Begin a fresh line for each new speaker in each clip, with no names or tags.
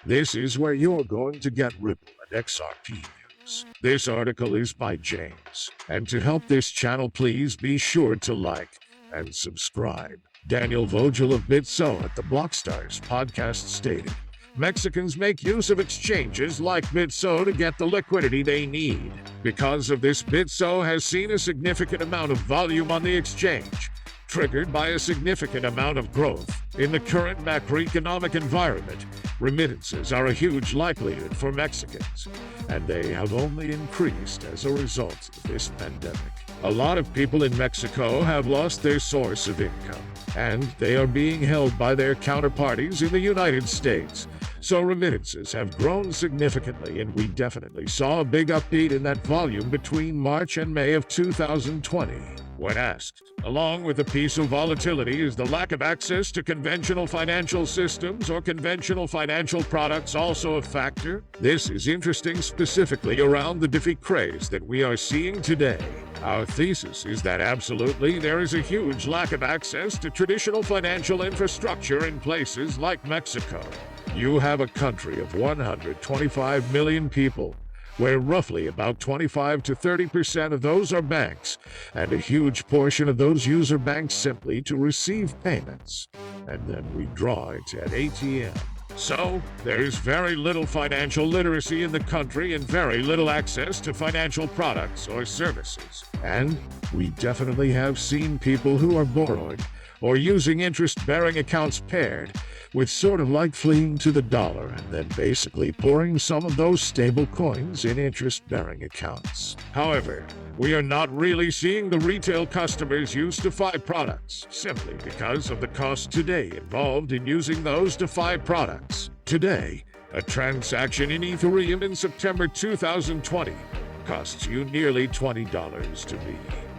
This is where you're going to get Ripple and XRP news. This article is by James, and to help this channel, please be sure to like and subscribe. Daniel Vogel of BitSo at the Blockstars podcast stated, Mexicans make use of exchanges like BitSo to get the liquidity they need. Because of this, BitSo has seen a significant amount of volume on the exchange, triggered by a significant amount of growth. In the current macroeconomic environment, remittances are a huge likelihood for Mexicans, and they have only increased as a result of this pandemic. A lot of people in Mexico have lost their source of income, and they are being held by their counterparties in the United States. So remittances have grown significantly, and we definitely saw a big upbeat in that volume between March and May of 2020. When asked, along with the piece of volatility, is the lack of access to conventional financial systems or conventional financial products also a factor? This is interesting, specifically around the DeFi craze that we are seeing today. Our thesis is that absolutely there is a huge lack of access to traditional financial infrastructure in places like Mexico. You have a country of 125 million people, where roughly about 25 to 30% of those are banks, and a huge portion of those use our banks simply to receive payments, and then withdraw it at ATM. So, there is very little financial literacy in the country and very little access to financial products or services. And we definitely have seen people who are borrowing or using interest-bearing accounts paired with sort of like fleeing to the dollar and then basically pouring some of those stable coins in interest-bearing accounts. However, we are not really seeing the retail customers use DeFi products, simply because of the cost today involved in using those DeFi products. Today, a transaction in Ethereum in September 2020 costs you nearly $20 to be.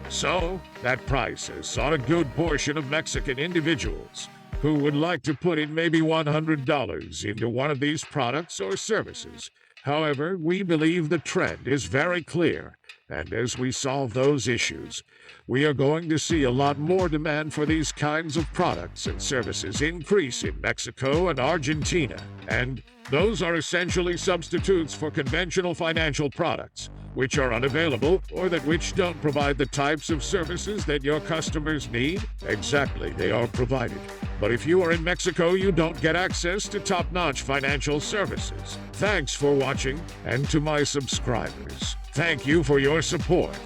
So, that price has sought a good portion of Mexican individuals who would like to put in maybe $100 into one of these products or services. However, we believe the trend is very clear, and as we solve those issues, we are going to see a lot more demand for these kinds of products and services increase in Mexico and Argentina, and those are essentially substitutes for conventional financial products, which are unavailable or which don't provide the types of services that your customers need. Exactly, they are provided. But if you are in Mexico, you don't get access to top-notch financial services. Thanks for watching, and to my subscribers, thank you for your support.